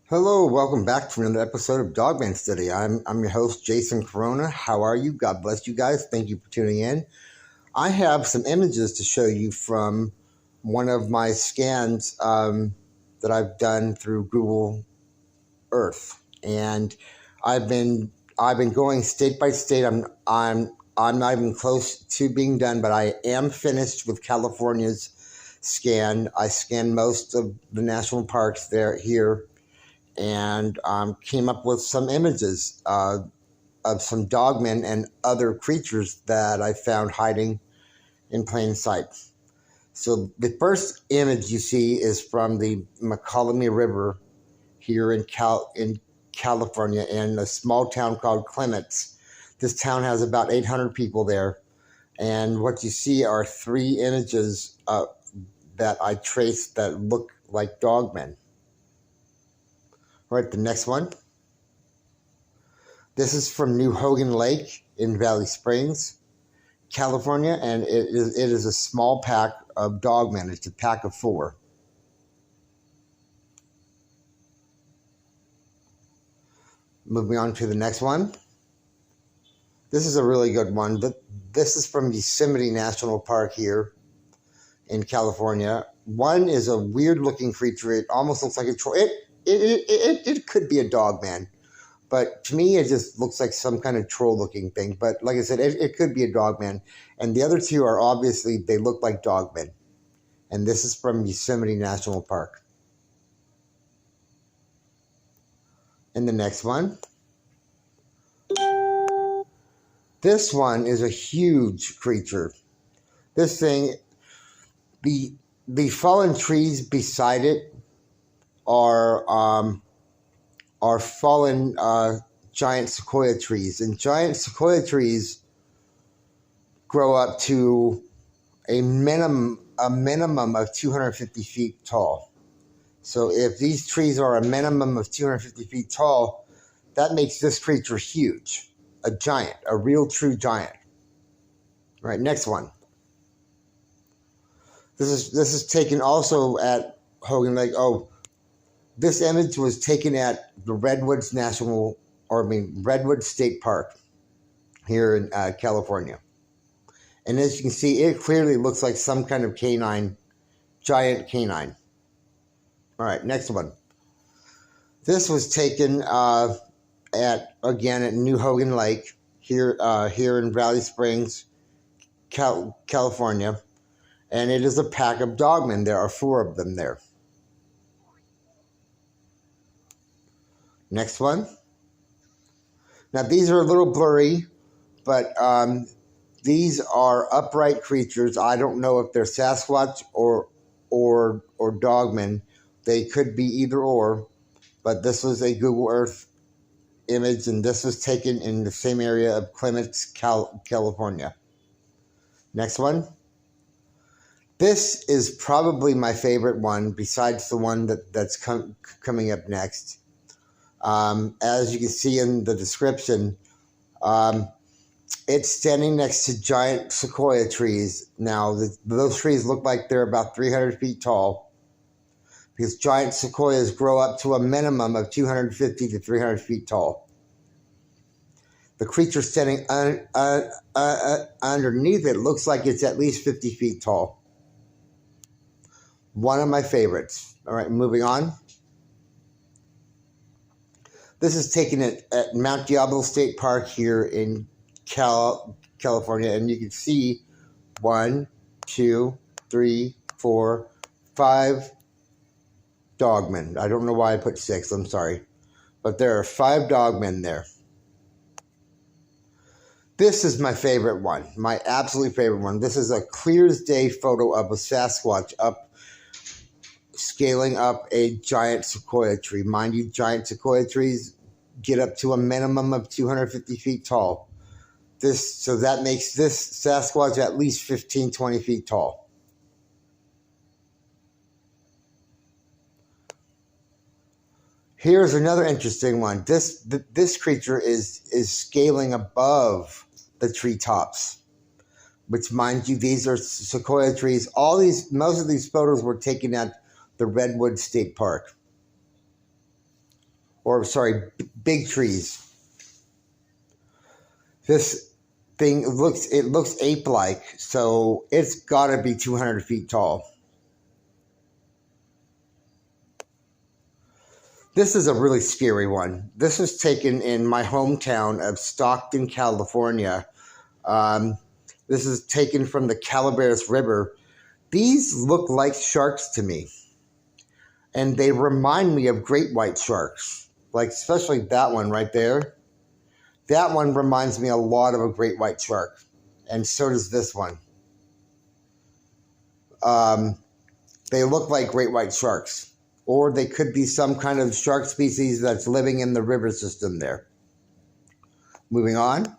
Hello, welcome back to another episode of Dogman Study. I'm your host, Jason Corona. How are you? God bless you guys. Thank you for tuning in. I have some images to show you from one of my scans that I've done through Google Earth, and I've been going state by state. I'm not even close to being done, but I am finished with California's scan. I scanned most of the national parks here and came up with some images of some dogmen and other creatures that I found hiding in plain sight. So the first image you see is from the McCallum River here in California, in a small town called Clements. This town has about 800 people there, and what you see are three images that I traced that look like dogmen. All right, the next one. This is from New Hogan Lake in Valley Springs, California, and it is a small pack of dogmen. It's a pack of 4. Moving on to the next one. This is a really good one. This is from Yosemite National Park here in California. One is a weird-looking creature. It almost looks like a troll. It could be a dogman, but to me, it just looks like some kind of troll-looking thing. But like I said, it could be a dogman. And the other two are obviously, they look like dogmen. And this is from Yosemite National Park. And the next one. This one is a huge creature. This thing, the fallen trees beside it are fallen giant sequoia trees, and giant sequoia trees grow up to a minimum of 250 feet tall. So if these trees are a minimum of 250 feet tall, that makes this creature huge, a giant, a real true giant. All right, next one. This is taken also at Hogan Lake. Oh, this image was taken at the Redwood State Park here in California. And as you can see, it clearly looks like some kind of giant canine. All right, next one. This was taken at New Hogan Lake here in Valley Springs, California. And it is a pack of dogmen. There are 4 of them there. Next one. Now, these are a little blurry, but these are upright creatures. I don't know if they're Sasquatch or dogmen. They could be either or, but this was a Google Earth image, and this was taken in the same area of Clements, California. Next one. This is probably my favorite one, besides the one that's coming up next. As you can see in the description, it's standing next to giant sequoia trees. Now, those trees look like they're about 300 feet tall, because giant sequoias grow up to a minimum of 250 to 300 feet tall. The creature standing underneath it looks like it's at least 50 feet tall. One of my favorites. All right, moving on. This is taken at Mount Diablo State Park here in California, and you can see 1, 2, 3, 4, 5 dogmen. I don't know why I put 6, I'm sorry. But there are 5 dogmen there. This is my favorite one, my absolute favorite one. This is a clear as day photo of a Sasquatch scaling up a giant sequoia tree. Mind you, giant sequoia trees get up to a minimum of 250 feet tall. So that makes this Sasquatch at least 15, 20 feet tall. Here's another interesting one. This creature is scaling above the treetops, which, mind you, these are sequoia trees. Most of these photos were taken at the Redwood State Park. or sorry, big trees. This thing looks ape-like, so it's got to be 200 feet tall. This is a really scary one. This was taken in my hometown of Stockton, California. This is taken from the Calaveras River. These look like sharks to me, and they remind me of great white sharks, like especially that one right there. That one reminds me a lot of a great white shark, and so does this one. They look like great white sharks, or they could be some kind of shark species that's living in the river system there. Moving on.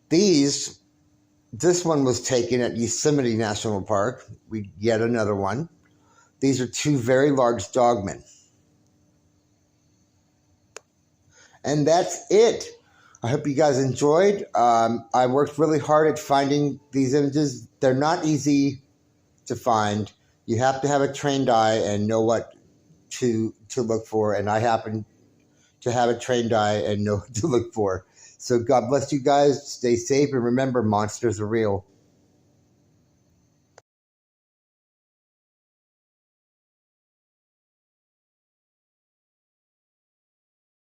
This one was taken at Yosemite National Park. Yet another one. These are two very large dogmen. And that's it. I hope you guys enjoyed. I worked really hard at finding these images. They're not easy to find. You have to have a trained eye and know what to look for. And I happen to have a trained eye and know what to look for. So God bless you guys. Stay safe. And remember, monsters are real.